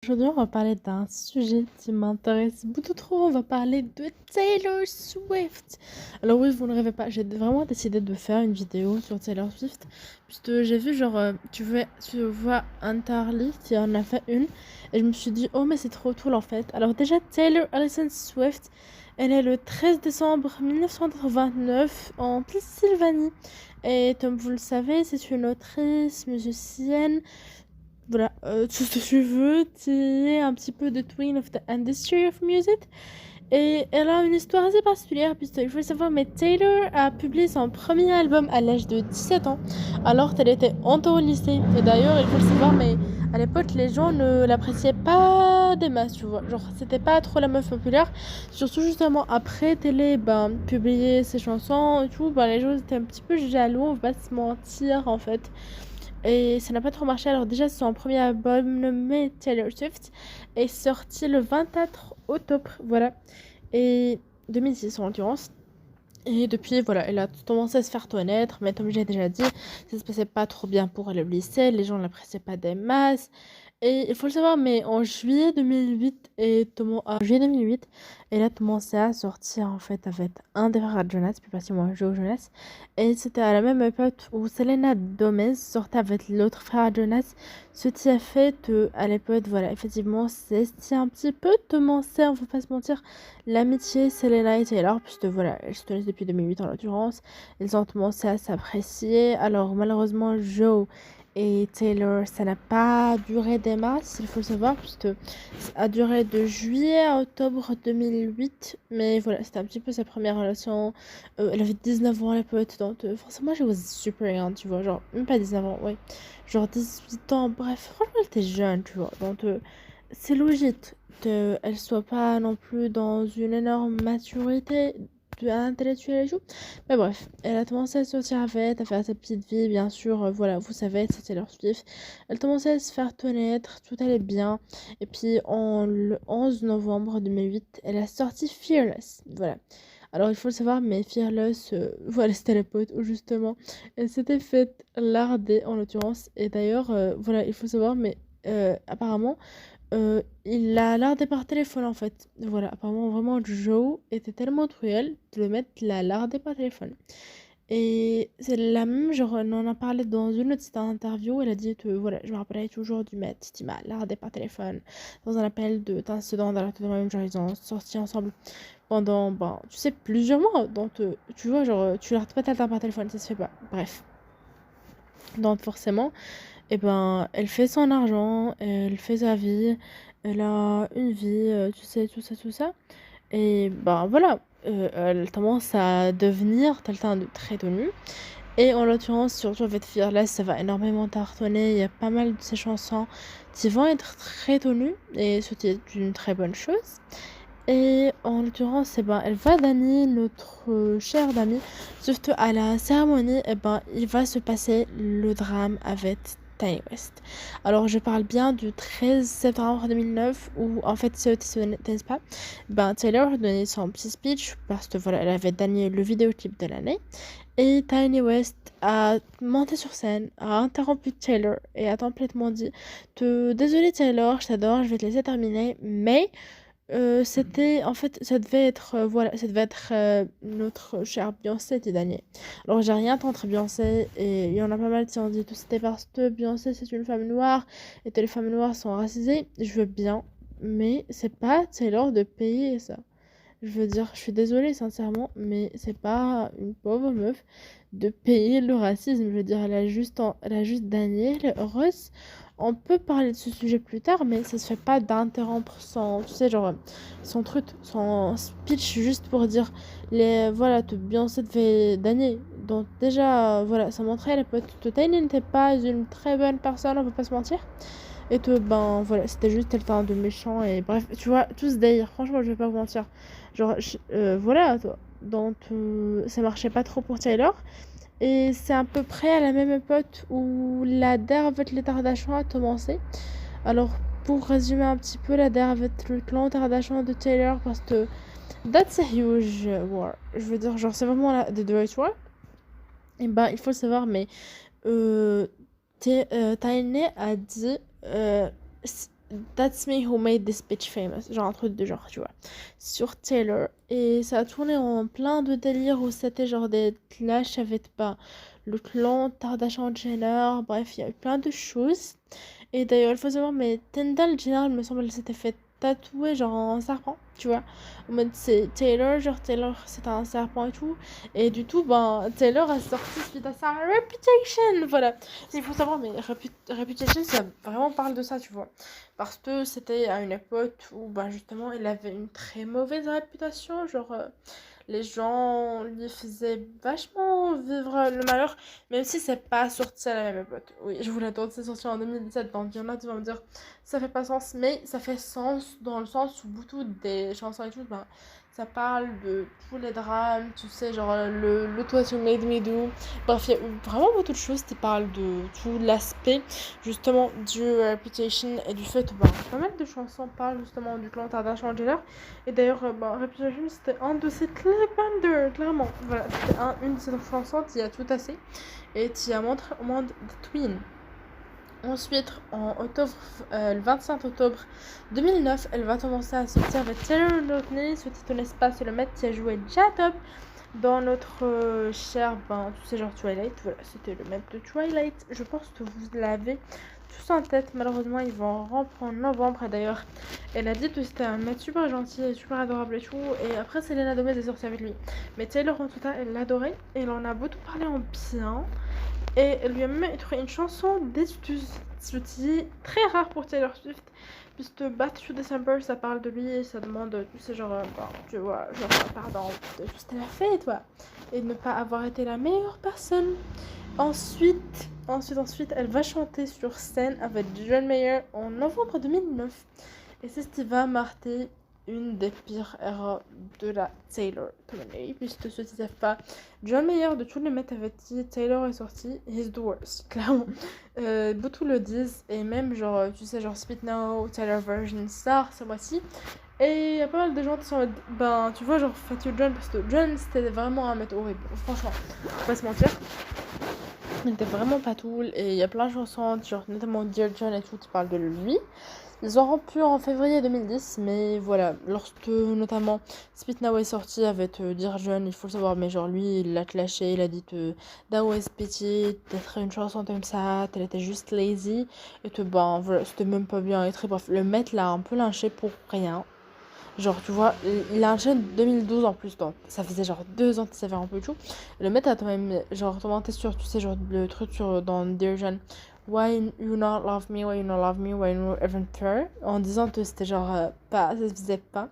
Aujourd'hui, on va parler d'un sujet qui m'intéresse beaucoup trop. On va parler de Taylor Swift. Alors oui, vous ne rêvez pas, j'ai vraiment décidé de faire une vidéo sur Taylor Swift. Puisque j'ai vu, tu vois Interly qui en a fait une. Et je me suis dit, oh mais c'est trop cool en fait. Alors déjà, Taylor Allison Swift, elle est le 13 décembre 1989 en Pennsylvanie. Et comme vous le savez, c'est une autrice, musicienne, voilà, tout ce que tu veux, qui est un petit peu the twin of the industry of music. Et elle a une histoire assez particulière, puisqu'il faut le savoir, mais Taylor a publié son premier album à l'âge de 17 ans, alors qu'elle était encore au lycée. Et d'ailleurs, il faut le savoir, mais à l'époque, les gens ne l'appréciaient pas des masses, tu vois. Genre, c'était pas trop la meuf populaire. Surtout, justement, après télé, publier ses chansons et tout, les gens étaient un petit peu jaloux, on va pas se mentir, en fait. Et ça n'a pas trop marché. Alors déjà, son premier album nommé Taylor Swift est sorti le 24 octobre, voilà. Et 2006 en l'occurrence. Et depuis, voilà, elle a commencé à se faire connaître, mais comme j'ai déjà dit, ça se passait pas trop bien pour elle au lycée, les gens ne l'appréciaient pas des masses. Et il faut le savoir, mais en juillet 2008, elle a commencé à sortir en fait avec un des frères Jonas, plus particulièrement Joe Jonas. Et c'était à la même époque où Selena Gomez sortait avec l'autre frère Jonas, ce qui a fait que, à l'époque, voilà, effectivement, c'est un petit peu commencé, on ne faut pas se mentir, l'amitié Selena et Taylor, puisque voilà, elles se connaissent depuis 2008 en l'occurrence, ils ont commencé à s'apprécier. Alors malheureusement, Joe et Taylor, ça n'a pas duré des masses, il faut le savoir, puisque ça a duré de juillet à octobre 2008. Mais voilà, c'était un petit peu sa première relation. Elle avait 19 ans à l'époque, donc forcément, je was super young, tu vois, genre, même pas 19 ans, ouais, genre 18 ans, bref, franchement, elle était jeune, tu vois, donc c'est logique qu'elle soit pas non plus dans une énorme maturité intellectuelle et tout. Mais bref, elle a commencé à sortir avec, à faire sa petite vie, bien sûr. Voilà, vous savez, c'était leur Swift. Elle commençait à se faire connaître, tout allait bien. Et puis, le 11 novembre 2008, elle a sorti Fearless. Voilà. Alors, il faut le savoir, mais Fearless, voilà, c'était l'époque où justement, elle s'était faite larder en l'occurrence. Et d'ailleurs, voilà, il faut savoir, mais apparemment, il a lardé par téléphone en fait. Voilà, apparemment vraiment Joe était tellement cruel de le mettre la lardé par téléphone. Et c'est la même, genre on en a parlé dans une autre interview, elle a dit que voilà, je me rappellerai toujours du mec qui m'a lardé par téléphone dans un appel d'incident dans la même, genre ils ont sorti ensemble pendant, tu sais, plusieurs mois. Donc tu vois, genre tu lardes pas quelqu'un par téléphone, ça se fait pas. Bref. Donc forcément, elle fait son argent, elle fait sa vie, elle a une vie, tu sais, tout ça, tout ça. Et voilà, elle commence à devenir quelqu'un de très connu. Et en l'occurrence, surtout avec Fearless, ça va énormément cartonner. Il y a pas mal de ses chansons qui vont être très connues, et ce qui est une très bonne chose. Et en l'occurrence, elle va gagner notre cher ami. Surtout à la cérémonie, il va se passer le drame avec Kanye West. Alors, je parle bien du 13 septembre 2009 où, en fait, ceux qui ne connaissent pas, Taylor a donné son petit speech parce que, voilà, elle avait gagné le vidéoclip de l'année. Et Kanye West a monté sur scène, a interrompu Taylor et a complètement dit Désolé Taylor, je t'adore, je vais te laisser terminer, mais c'était en fait ça devait être voilà, ça devait être notre chère Beyoncé qui gagnait. Alors j'ai rien contre Beyoncé, et il y en a pas mal qui ont dit que c'était parce que Beyoncé c'est une femme noire et que les femmes noires sont racisées. Je veux bien, mais c'est pas Taylor de payer ça. Je veux dire, je suis désolée sincèrement, mais c'est pas une pauvre meuf de payer le racisme. Je veux dire, elle a juste Daniel Ross. On peut parler de ce sujet plus tard, mais ça se fait pas d'interrompre son, tu sais, genre, son truc, son speech juste pour dire, voilà, que Beyoncé devait gagner. Donc déjà, voilà, ça montrait à l'époque que Tiny n'était pas une très bonne personne, on peut pas se mentir. Et que, voilà, c'était juste quelqu'un de méchant. Et bref, tu vois, tout ce délire, franchement, je vais pas vous mentir. Genre, voilà, toi. Donc, ça marchait pas trop pour Taylor. Et c'est à peu près à la même époque où la guerre avec les Kardashians a commencé. Alors, pour résumer un petit peu la guerre avec le clan Kardashian de Taylor, parce que that's a huge war. Je veux dire, genre, c'est vraiment la The Great War. Et il faut le savoir, mais Tiny a dit That's Me Who Made This Bitch Famous, genre un truc de genre, tu vois, sur Taylor. Et ça a tourné en plein de délires où c'était genre des clashs avec le clan Kardashian Jenner, bref, il y a eu plein de choses. Et d'ailleurs, il faut savoir, mais Kendall Jenner, il me semble, elle s'était fait tatouer genre un serpent, tu vois. En mode, c'est Taylor, genre Taylor, c'est un serpent et tout. Et du tout, ben, Taylor a sorti suite à sa Reputation, voilà. Il faut savoir, mais Reputation, ça vraiment parle de ça, tu vois. Parce que c'était à une époque où, ben, justement, il avait une très mauvaise réputation, genre... les gens lui faisaient vachement vivre le malheur, même si c'est pas sorti à la même époque. Oui, je vous l'attends, c'est sorti en 2017, donc il y en a qui vont me dire ça fait pas sens, mais ça fait sens dans le sens où beaucoup des chansons et tout, ben, ça parle de tous les drames, tu sais, genre le What You Made Me Do. Bref, il y a eu vraiment beaucoup de choses qui parlent de tout l'aspect justement du Reputation et du fait que ben, pas mal de chansons parlent justement du clan Kardashian Jenner. Et d'ailleurs, ben, Reputation c'était un de ses clip clairement. Voilà, c'était une de ses chansons qui a tout assez et qui a montré au monde des twins. Ensuite, le 25 octobre 2009, elle va commencer à sortir avec Taylor Lautner. Ce titre n'est pas, c'est le mec qui a joué J-Top dans notre cher, ben, tu sais, genre Twilight. Voilà, c'était le maître de Twilight. Je pense que vous l'avez tous en tête. Malheureusement, ils vont rompre en novembre. Et d'ailleurs, elle a dit que c'était un mec super gentil et super adorable et tout. Et après, Selena Gomez est sortie avec lui. Mais Taylor, en tout cas, elle l'adorait. Et elle en a beaucoup parlé en bien. Et elle lui a même écrit une chanson d'excuses, ce qui est très rare pour Taylor Swift, puisque Back to December, ça parle de lui et ça demande, tu sais, genre, bon, tu vois, genre, pardon, de juste la fait, toi, et de ne pas avoir été la meilleure personne. Ensuite, elle va chanter sur scène avec John Mayer en novembre 2009. Et c'est ce qui va marquer une des pires erreurs de la Taylor community, puisque ceux qui ne savent pas, John Mayer de tous les mecs avec qui Taylor est sorti, he's the worst, clairement. Beaucoup le disent, et même genre, tu sais, genre Speak Now, Taylor Version Star ce mois-ci. Et il y a pas mal de gens qui sont, ben, tu vois, genre, Fatu John, parce que John c'était vraiment un mec horrible, franchement, faut pas se mentir. Il était vraiment pas cool, et il y a plein de chansons, genre, notamment Dear John et tout, qui parlent de lui. Ils ont rompu en février 2010, mais voilà, lorsque notamment Speak Now est sorti avec Dear John, il faut le savoir, mais genre lui, il l'a clashé, il a dit que That was pity, d'être une chanson comme ça, elle était juste lazy, et que ben voilà, c'était même pas bien écrit. Bref, le mec l'a un peu lynché pour rien. Genre, tu vois, il a lynché en 2012 en plus, donc ça faisait genre 2 ans qu'il savait un peu tout. Le mec a quand même, genre, commenté sur, tu sais, genre, le truc sur, dans Dear John. Why you not love me, why you not love me, why you even care, en disant que c'était genre pas, ça se faisait pas.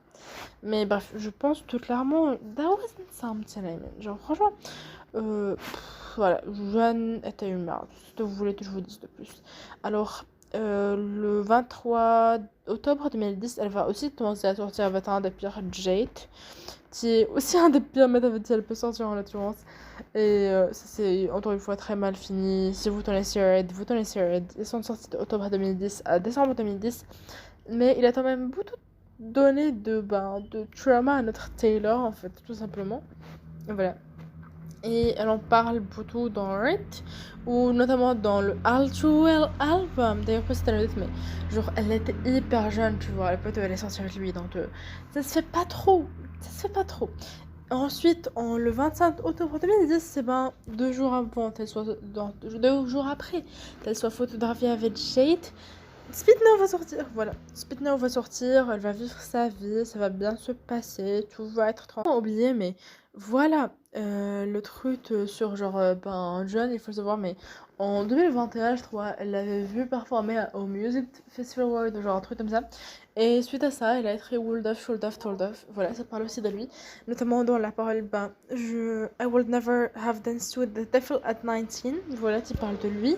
Mais bref, je pense tout clairement, that wasn't something I mean. Genre franchement, voilà, Jeanne était une merde. Si vous voulez que je vous dise de plus. Alors, le 23 octobre 2010, elle va aussi commencer à sortir avec un des pires, Jade, qui est aussi un des pires mecs avec qui elle peut sortir en l'occurrence. Et ça c'est encore une fois très mal fini. Si vous connaissez Red, vous connaissez Red. Ils sont sortis d'octobre 2010 à décembre 2010. Mais il a quand même beaucoup donné de trauma à notre Taylor en fait, tout simplement. Et voilà. Et elle en parle beaucoup dans Red, ou notamment dans le All Too Well album. D'ailleurs, pas c'était le rythme, mais genre elle était hyper jeune, tu vois. Elle peut aller sortir avec lui, donc ça se fait pas trop. Ça se fait pas trop. Ensuite, le 25 octobre 2010, c'est ben 2 jours avant, 2 jours après, qu'elle soit photographiée avec Jade. Speed Now va sortir, voilà. Speed Now va sortir, elle va vivre sa vie, ça va bien se passer, tout va être tranquille. Oublié, mais voilà, le truc sur genre, ben, John, il faut le savoir, mais en 2021, je crois, elle l'avait vu performer au Music Festival World, genre un truc comme ça. Et suite à ça, elle a écrit Wold Off, Should Off, Told Off. Voilà, ça parle aussi de lui, notamment dans la parole, ben, I would never have danced with the devil at 19. Voilà, qui parle de lui.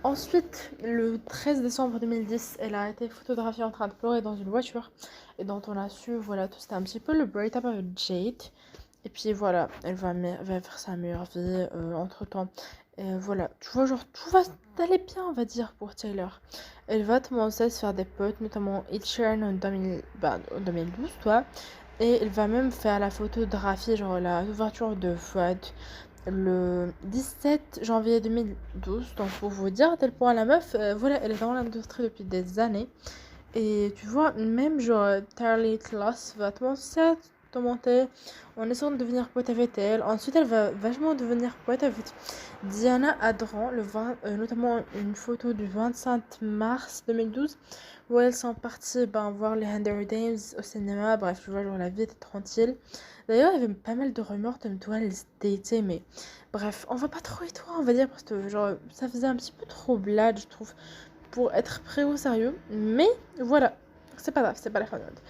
Ensuite, le 13 décembre 2010, elle a été photographiée en train de pleurer dans une voiture. Et dont on a su, voilà, tout c'était un petit peu le break-up avec Jade. Et puis voilà, elle va faire sa meilleure vie entre-temps. Voilà, tu vois, genre, tout va aller bien, on va dire, pour Taylor. Elle va commencer à se faire des potes, notamment Ed Sheeran en 2012, toi. Et elle va même faire la photographie, genre la ouverture de Fred le 17 janvier 2012. Donc pour vous dire à tel point la meuf, voilà, elle est dans l'industrie depuis des années. Et tu vois, même genre Tarly Class va commencer à te monter en essayant de devenir pote avec elle. Ensuite, elle va vachement devenir pote avec Diana Adran, notamment une photo du 25 mars 2012 où elles sont parties voir les Hunger Games au cinéma. Bref, tu vois, genre la vie était tranquille. D'ailleurs, il y avait pas mal de rumeurs comme toi, elles dataient, mais bref, on va pas trop et toi, on va dire, parce que genre ça faisait un petit peu trop blague, je trouve, pour être pris au sérieux. Mais voilà, c'est pas grave, c'est pas la fin du monde.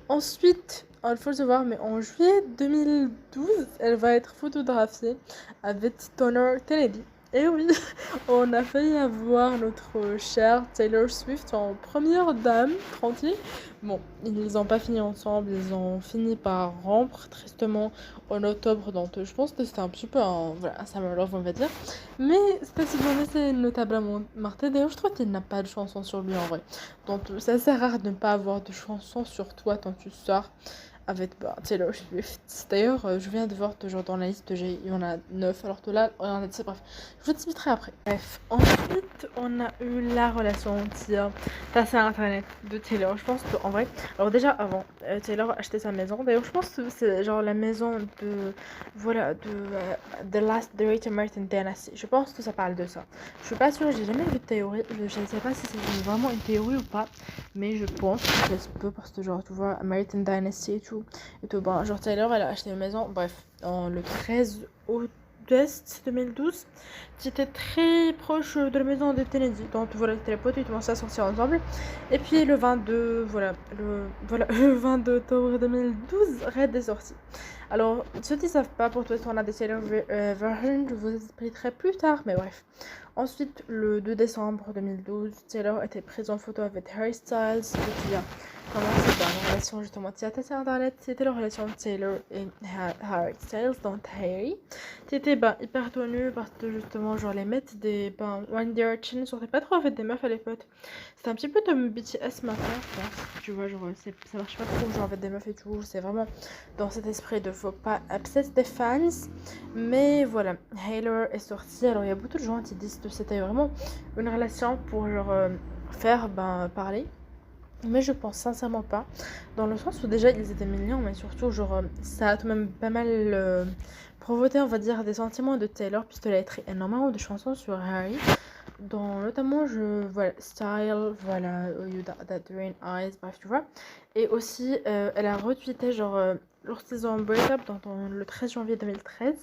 Ensuite, il faut le savoir, mais en juillet 2012, elle va être photographiée avec Connor Kennedy. Et oui, on a failli avoir notre chère Taylor Swift en première dame, tranquille. Bon, ils n'ont pas fini ensemble, ils ont fini par rompre tristement en octobre, donc je pense que c'était un petit peu un summer love, on va dire. Mais c'était si bien, c'est notablement Martin. D'ailleurs, je trouve qu'il n'a pas de chanson sur lui en vrai. Donc, c'est assez rare de ne pas avoir de chanson sur toi quand tu sors avec Taylor Swift. D'ailleurs, je viens de voir toujours dans la liste, il y en a 9, alors que là, on en a 10, bref. Je vous expliquerai après. Bref, ensuite, on a eu la relation qui a passé à internet de Taylor. Je pense qu'en vrai, alors déjà avant, Taylor a acheté sa maison. D'ailleurs, je pense que c'est genre la maison de, voilà, de The Last Great American Dynasty. Je pense que ça parle de ça. Je suis pas sûre, j'ai jamais vu de théorie. Je ne sais pas si c'est vraiment une théorie ou pas, mais je pense que ça se peut parce que genre, tu vois, American Dynasty et tout. Genre Taylor, elle a acheté une maison, bref, le 13 août 2012, qui était très proche de la maison de Kennedy. Donc voilà, c'était les potes, ils commençaient à sortir ensemble. Et puis le 22, le 22 octobre 2012, Red est sorti. Alors, ceux qui ne savent pas, pour toi, on a des Taylor versions, je vous expliquerai plus tard, mais bref. Ensuite, le 2 décembre 2012, Taylor était prise en photo avec Harry Styles, qui a commencé une relation justement qui a testé internet. C'était la relation de Taylor et Harry Styles, donc Harry. C'était hyper tenu parce que justement, genre les mecs des One Direction ne sortaient pas trop avec des meufs à l'époque. C'était un petit peu comme BTS maintenant, je pense. Tu vois, genre ça marche pas trop genre avec des meufs et tout. C'est vraiment dans cet esprit de faut pas upset des fans. Mais voilà, Taylor est sortie. Alors il y a beaucoup de gens qui disent que c'était vraiment une relation pour genre faire parler. Mais je pense sincèrement pas. Dans le sens où déjà ils étaient mignons, mais surtout genre ça a tout de même pas mal provoqué, on va dire, des sentiments de Taylor, puisqu'elle a écrit énormément de chansons sur Harry. Dont notamment Style, voilà, You That Rain Eyes, bref, tu vois. Et aussi, elle a retweeté genre lorsqu'ils ont break up le 13 janvier 2013.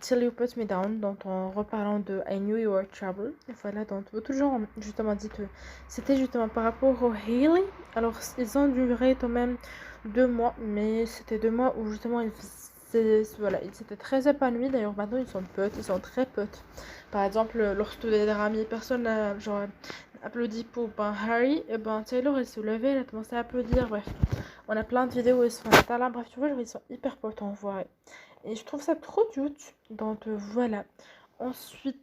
Till You Put Me Down, en reparlant de I Knew You Were Trouble. Et voilà, donc beaucoup de gens ont justement dit que c'était justement par rapport au Hailey. Alors, ils ont duré quand même 2 mois, mais c'était 2 mois où justement ils s'étaient très épanouis. D'ailleurs, maintenant ils sont potes, ils sont très potes. Par exemple, lorsque des amis, personne n'a genre applaudi pour Harry, et Taylor elle se levait, elle a commencé à applaudir. Bref, on a plein de vidéos où ils se font là. Bref, tu vois, genre, ils sont hyper potes en vrai. Et je trouve ça trop cute. Donc voilà. Ensuite,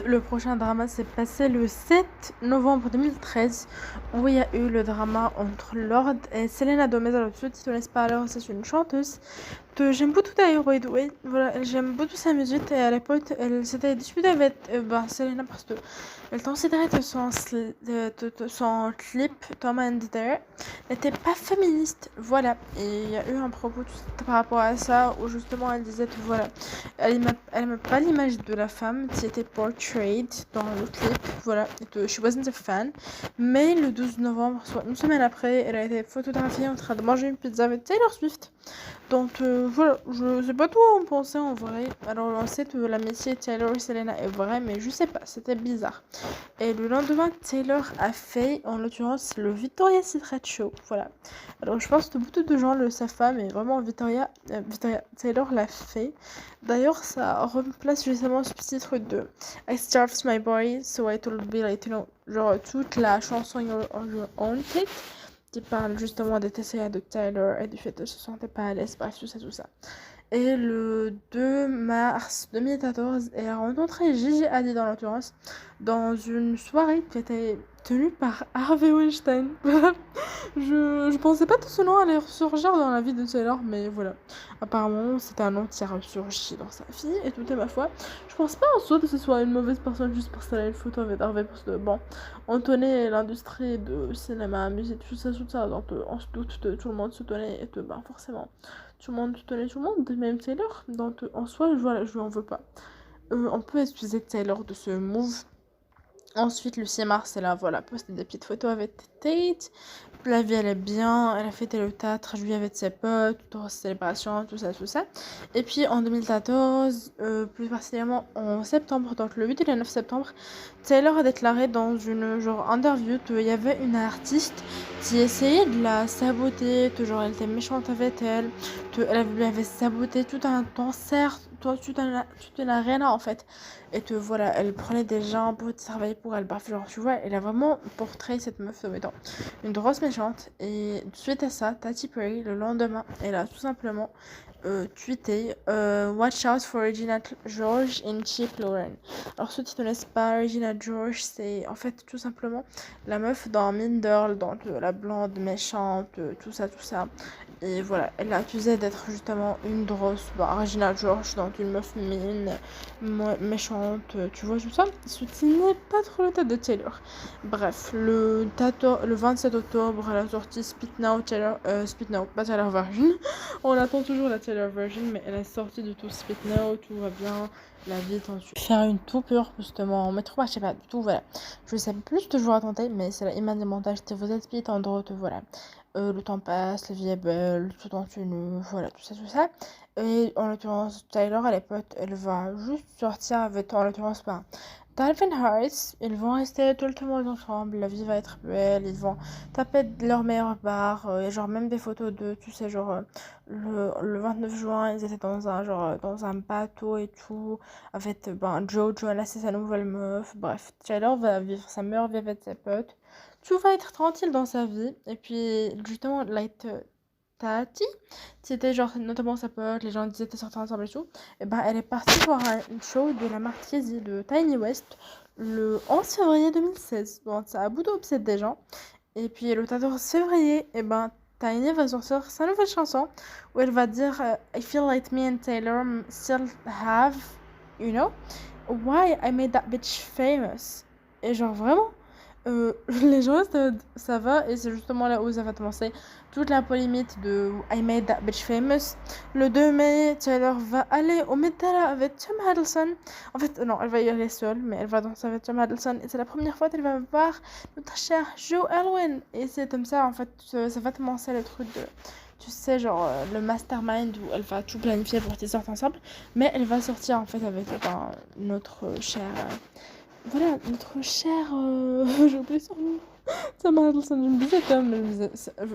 le prochain drama s'est passé le 7 novembre 2013, où il y a eu le drama entre Lorde et Selena Gomez. Alors, ceux qui ne connaissent pas, alors c'est une chanteuse que j'aime beaucoup d'ailleurs, by the way. Voilà, j'aime beaucoup sa musique et à l'époque, elle s'était disputée avec Selena parce que elle considérait que son clip Tom and Jerry n'était pas féministe. Voilà, et il y a eu un propos par rapport à ça où justement elle disait que voilà, elle n'aimait pas l'image de la femme qui était portrayed dans le clip. Voilà, et que she wasn't a fan. Mais le 12 novembre, soit une semaine après, elle a été photographiée en train de manger une pizza avec Taylor Swift. Donc voilà, je sais pas quoi en penser en vrai. Alors on sait que l'amitié Taylor et Selena est vraie, mais je sais pas, c'était bizarre. Et le lendemain, Taylor a fait, en l'occurrence, le Victoria's Secret Show. Voilà. Alors je pense que beaucoup de gens le savent pas, mais vraiment Victoria Taylor l'a fait. D'ailleurs, ça remplace justement ce titre de I Starved My Body, so I Will Be Like, you know, genre toute la chanson on your own cake, qui parle justement des TCA de Taylor et du fait de se sentir pas à l'aise, bref, tout ça. Et le 2 mars 2014, elle a rencontré Gigi Hadid dans l'occurrence, dans une soirée qui était tenue par Harvey Weinstein. Je pensais pas que ce nom allait ressurgir dans la vie de Taylor, mais voilà. Apparemment, c'est un nom qui a ressurgi dans sa vie, et tout est ma foi. Je pense pas en soi que ce soit une mauvaise personne juste parce qu'elle a une photo avec Harvey, parce que bon, on tenait l'industrie de cinéma, musique, tout ça, donc on se doute que tout le monde se tenait, et que ben forcément, tout le monde se tenait tout le monde, même Taylor, donc en soi, voilà, je lui en veux pas. On peut excuser Taylor de ce move. Ensuite, Lucie Marcella, voilà, posté des petites photos avec Tate. La vie, elle est bien. Elle a fêté le 4 juillet avec ses potes, grosse célébration, tout ça, tout ça. Et puis en 2014, plus particulièrement en septembre, donc le 8 et le 9 septembre, Taylor a déclaré dans une genre interview qu'il y avait une artiste qui essayait de la saboter, que genre elle était méchante avec elle, qu'elle lui avait saboté tout un concert, toute une arena en fait. Et que voilà, elle prenait des gens pour travailler pour elle. Bref, genre, tu vois, elle a vraiment portrait cette meuf comme étant une grosse méchante. Et suite à ça, Katy Perry, le lendemain, elle a tout simplement tweeté Watch out for Regina George and Chip Lauren. Alors, ceux qui ne connaissent pas Regina George, c'est en fait tout simplement la meuf dans Mean Girl, donc la blonde méchante, tout ça, tout ça. Et voilà, elle l'a accusée d'être justement une grosse, Regina George, donc une meuf mine, méchante, tu vois tout ça. Ce qui n'est pas trop le tête de Taylor. Bref, le 27 octobre, elle a sorti Speak Now, Speak Now, pas Taylor Version. On attend toujours la Taylor Version, mais elle est sortie de tout Speak Now, tout va bien. La vie est en dessus. Faire une tout pure, justement, mais trop, je sais pas du tout, voilà. Je sais plus toujours à tenter, mais c'est la image des montages, vous êtes speed en droite, voilà. Le temps passe, la vie est belle, tout continue, voilà, tout ça, tout ça. Et en l'occurrence, Tyler, à l'époque, elle va juste sortir avec, en l'occurrence, pas Calvin Harris. Ils vont rester tout le temps ensemble, la vie va être belle, ils vont taper de leur meilleur bar, et genre même des photos de, tu sais, genre, le 29 juin, ils étaient dans un, genre, dans un bateau et tout, avec, Joe Jonas et sa nouvelle meuf, bref, Tyler va vivre sa meilleure vie avec ses potes. Tout va être tranquille dans sa vie. Et puis, justement, like, Tati, c'était genre notamment sa pote, les gens disaient étaient sortis ensemble et tout. Et ben, elle est partie voir un show de la Marquise de Tiny West le 11 février 2016. Donc, ça a beaucoup upset des gens. Et puis, le 14 février, et ben, Tiny va sortir sa nouvelle chanson où elle va dire I feel like me and Taylor still have, you know, why I made that bitch famous. Et genre, vraiment. Les gens ça va, et c'est justement là où ça va commencer toute la polémique de I Made That Bitch Famous. Le 2 mai, Taylor va aller au Met Gala avec Tom Hiddleston. En fait, non, elle va y aller seule, mais elle va danser avec Tom Hiddleston, et c'est la première fois qu'elle va voir notre cher Joe Alwyn. Et c'est comme ça, en fait, ça va commencer le truc de, tu sais, genre le mastermind où elle va tout planifier pour qu'ils sortent ensemble, mais elle va sortir en fait avec notre cher voilà, notre cher. J'ai oublié son nom. Tom Hiddleston, je me disais Tom, mais je me disais.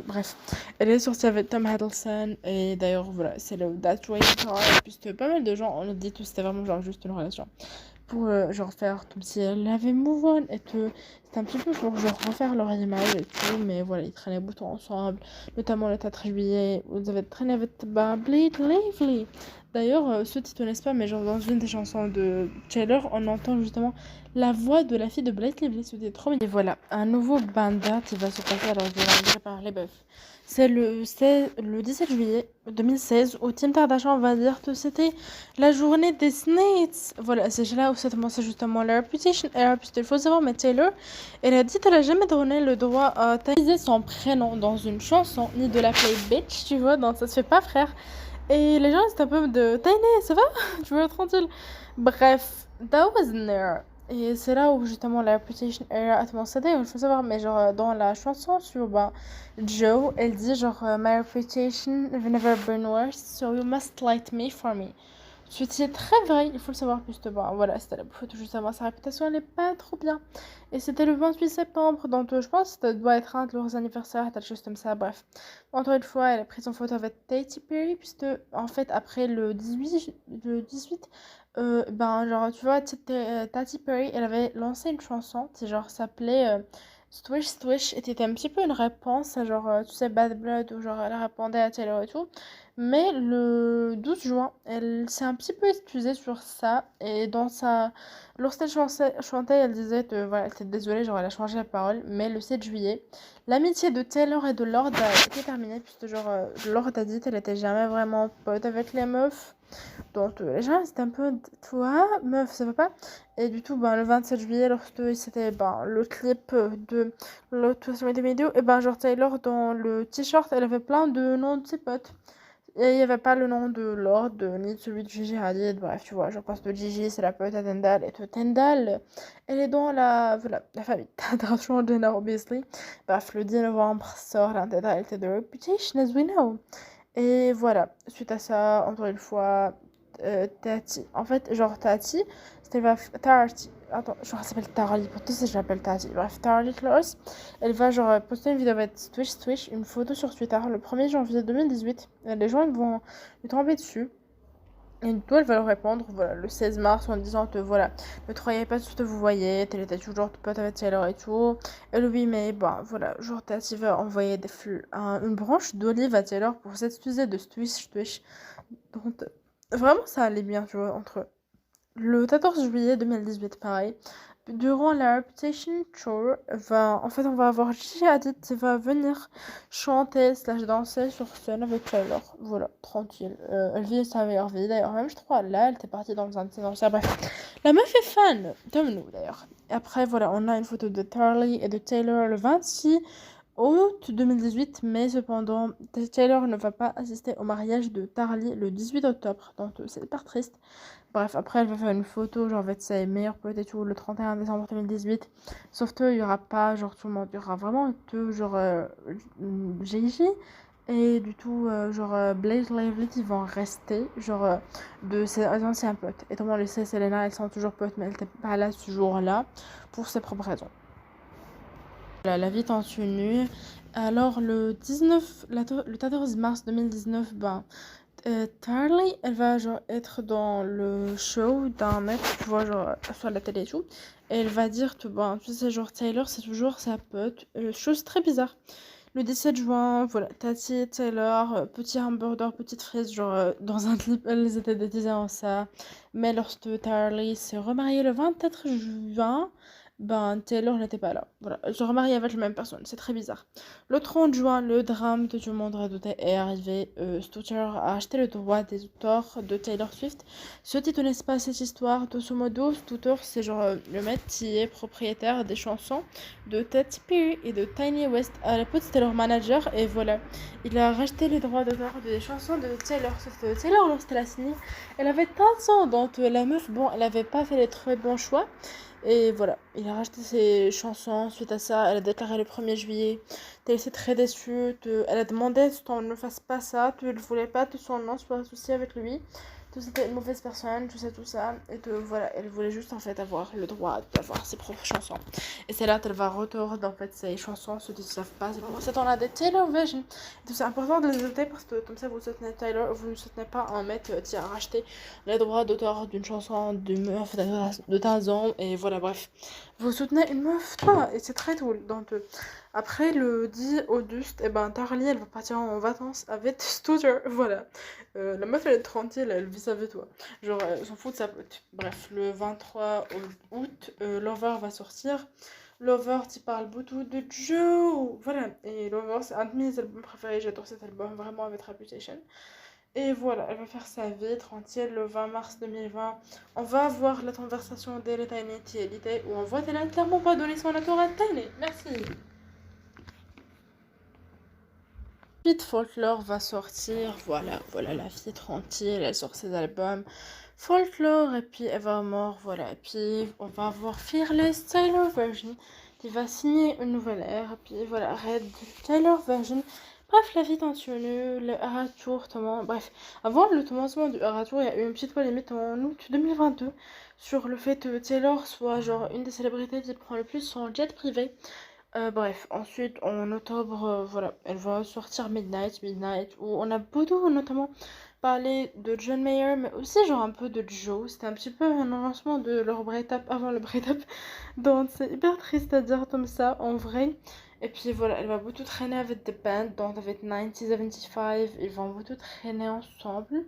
Bref, elle est sortie avec Tom Hiddleston, et d'ailleurs, voilà, c'est le That's Way Car, puisque pas mal de gens, on le dit tous, c'était vraiment genre juste une relation. Pour genre faire comme si elle avait move on, et que c'était un petit peu pour genre refaire leur image et tout, mais voilà, ils traînaient beaucoup ensemble, notamment le 4 juillet, où ils avaient traîné avec Blake Lively. D'ailleurs, ceux qui ne connaissent pas, mais genre dans une des chansons de Taylor, on entend justement la voix de la fille de Blake Lively, c'était trop mignon. Et voilà, un nouveau banger qui va se passer, alors je vais en par les bœufs. C'est le 17 juillet 2016 où Kim Kardashian va dire que c'était la journée des Snates. Voilà, c'est là où ça commence justement la Reputation Era, puisqu'il faut savoir, mais Taylor, elle a dit qu'elle a jamais donné le droit à utiliser son prénom dans une chanson, ni de l'appeler bitch, tu vois, donc ça se fait pas, frère. Et les gens, c'est un peu de Tiny, ça va? Tu veux être tranquille? Bref, that wasn't there. Et c'est là où justement la Reputation Era a commencé. Il faut savoir, mais genre dans la chanson sur Joe, elle dit genre My reputation have never been worse, so you must like me for me. Ce qui est très vrai, il faut le savoir, justement. Voilà, c'était la photo juste avant. Sa réputation, elle est pas trop bien. Et c'était le 28 septembre, donc je pense que ça doit être un de leurs anniversaires, quelque chose comme ça, bref. Encore une fois, elle a pris son photo avec Katy Perry, puisque, en fait, après le 18 genre, tu vois, Katy Perry, elle avait lancé une chanson qui, genre, s'appelait Swish était un petit peu une réponse à genre, tu sais, Bad Blood, où genre elle répondait à Taylor et tout. Mais le 12 juin, elle s'est un petit peu excusée sur ça. Et dans sa... Lorsqu'elle chantait, elle disait que voilà, elle était désolée, genre elle a changé la parole. Mais le 7 juillet, l'amitié de Taylor et de Lord a été terminée. Puisque genre, Lord a dit qu'elle était jamais vraiment pote avec les meufs. Donc les gens c'était un peu toi meuf ça va pas et du tout ben le 27 juillet lorsque c'était ben le clip de l'autre des vidéos et ben genre Taylor dans le t-shirt elle avait plein de noms de ses potes et il y avait pas le nom de Lord ni de celui de Gigi Hadid bref tu vois je pense que Gigi c'est la pote à Tendal et que Tendal elle est dans la voilà la famille Kardashian Jenner obviously bref le 10 novembre sort l'intégralité de Reputation as we know et voilà, suite à ça, encore une fois, Tati. En fait, genre Tati, c'était va Tati. Attends, genre elle s'appelle Tarly. Pour tout ça, je l'appelle Tati. Bref, Tarly Close. Elle va genre poster une vidéo avec Twitch, une photo sur Twitter le 1er janvier 2018. Et les gens ils vont lui tomber dessus. Et du coup, elle va leur répondre, voilà, le 16 mars, en disant que voilà, ne croyez pas tout ce que vous voyez, elle était toujours pote avec Taylor et tout. Et le 8 mai, bah voilà, genre Tati va envoyer une branche d'olive à Taylor pour s'excuser de Twitch. Donc, vraiment, ça allait bien, tu vois, entre eux. Le 14 juillet 2018, pareil. Durant la Reputation Tour, en fait, on va avoir Gigi Hadid qui va venir chanter slash danser sur scène avec Taylor. Voilà, tranquille. Elle vit sa meilleure vie. D'ailleurs, même je crois, là, elle était partie dans un de ses anciens. Bref, la meuf est fan, comme nous d'ailleurs. Et après, voilà, on a une photo de Tarly et de Taylor le 26 août 2018, mais cependant, Taylor ne va pas assister au mariage de Tarly le 18 octobre. Donc, c'est hyper triste. Bref, après, elle va faire une photo, genre, avec ses meilleurs potes et tout, le 31 décembre 2018. Sauf que, il y aura pas, genre, tout le monde. Il y aura vraiment que, genre, Gigi et du tout, genre, Blake Lively qui vont rester, genre, de ses anciens potes. Et tout le monde le sait, Selena, elles sont toujours potes, mais elle n'était pas là ce jour-là, pour ses propres raisons. Voilà, la vie continue. Alors, le 14 mars 2019, ben, Tarly, elle va genre être dans le show d'un mec, tu vois, genre sur la télé et tout. Et elle va dire que, ben, tu sais, genre Taylor, c'est toujours sa pote. Chose très bizarre. Le 17 juin, voilà, Tati, Taylor, petit hamburger, petite frise, genre dans un clip, elles étaient déguisées en ça. Mais lorsque Tarly s'est remariée le 24 juin, ben Taylor n'était pas là. Voilà, elle se remarie avec la même personne, c'est très bizarre. Le 30 juin, le drame que tout le monde redoutait est arrivé. Stouter a acheté le droit des auteurs de Taylor Swift. Ceux qui ne connaissent pas cette histoire, grosso modo, Stouter, c'est genre le mec qui est propriétaire des chansons de Katy Perry et de Kanye West. À l'époque, c'était leur manager et voilà. Il a racheté les droits d'auteur des chansons de Taylor. Sauf que Taylor, lorsqu'elle a signé, elle avait 15 ans. Donc la meuf, bon, elle avait pas fait les très bons choix. Et voilà, il a racheté ses chansons. Suite à ça, elle a déclaré le 1er juillet. Elle était très déçue. Elle a demandé qu'on ne fasse pas ça. Elle ne voulait pas que son nom soit associé avec lui. Tout c'était une mauvaise personne, tout ça. Et que voilà, elle voulait juste en fait avoir le droit d'avoir ses propres chansons. Et c'est là qu'elle va retourner en fait ses chansons. Ceux qui ne savent pas, c'est on a des Taylor Version. C'est important de les noter parce que comme ça vous soutenez Taylor, vous ne soutenez pas un mec qui a racheté les droits d'auteur d'une chanson d'une meuf de 15 ans. Et voilà, bref. Vous soutenez une meuf, toi, et c'est très cool. Donc, après le 10 août, et ben Tarly elle va partir en vacances avec Stouter. Voilà. La meuf elle est tranquille, elle vit sa vie, toi. Genre, elle s'en fout de sa pote. Bref, le 23 août, Lover va sortir. Lover, tu parles beaucoup de Joe. Voilà. Et Lover, c'est un de mes albums préférés. J'adore cet album, vraiment, avec Reputation. Et voilà, elle va faire sa vie tranquille le 20 mars 2020. On va voir la conversation d'elle et Tiny qui est l'idée où on voit qu'elle a clairement pas donné son accord à Tiny. Merci. Ensuite, Folklore va sortir. Voilà la fille tranquille, elle sort ses albums. Folklore, et puis Evermore, voilà. Et puis, on va avoir Fearless Taylor Version qui va signer une nouvelle ère. Et puis, voilà, Red Taylor Version. Bref, la vie continue, le Eras Tour, bref. Avant le commencement du Eras Tour, il y a eu une petite polémique en août 2022 sur le fait que Taylor soit genre une des célébrités qui prend le plus son jet privé. Bref, ensuite en octobre, voilà, elle va sortir Midnight, où on a Bodo notamment parler de John Mayer, mais aussi genre un peu de Joe. C'était un petit peu un avancement de leur break-up avant le break-up. Donc c'est hyper triste à dire comme ça en vrai. Et puis voilà, elle va beaucoup traîner avec des bands, donc avec 1975, ils vont beaucoup traîner ensemble.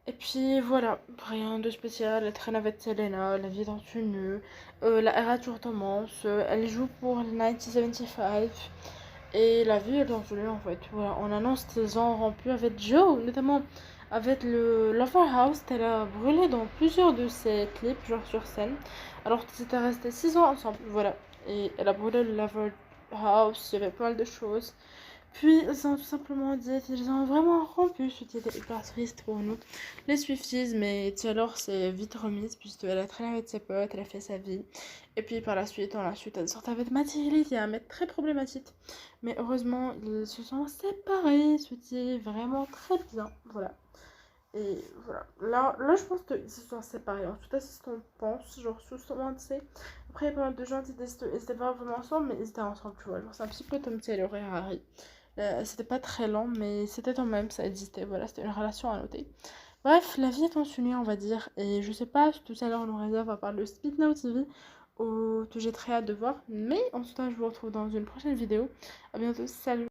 Et puis voilà, rien de spécial, elle traîne avec Selena, la vie est en tenue, la era tour commence, elle joue pour le 1975 et la vie est en tenue en fait. Voilà, on annonce qu'ils ont rompu avec Joe, notamment avec le Lover House, elle a brûlé dans plusieurs de ses clips, genre sur scène, alors qu'ils étaient restés 6 ans ensemble, voilà. Et elle a brûlé le Lover House, il y avait pas mal de choses. Puis ils ont tout simplement dit qu'ils ont vraiment rompu, ce qui était hyper triste pour nous, les Swifties, mais Taylor s'est vite remise puisqu'elle a traîné avec ses potes, elle a fait sa vie. Et puis par la suite, elle sort avec Mathilde, qui est un mec très problématique. Mais heureusement, ils se sont séparés, ce qui est vraiment très bien, voilà. Et voilà, là je pense qu'ils se sont séparés, en tout cas c'est ce qu'on pense, genre souvent tu sais. Après il y a pas mal de gens qui disent qu'ils étaient pas vraiment ensemble, mais ils étaient ensemble, tu vois, genre c'est un petit peu comme Taylor et Harry. C'était pas très lent, mais c'était quand même, ça existait, voilà, c'était une relation à noter. Bref, la vie est en continué, on va dire, et je sais pas si tout à l'heure on nous réserve à parler de Speed Now TV, ou que j'ai très hâte de voir, mais en tout cas, je vous retrouve dans une prochaine vidéo. À bientôt, salut!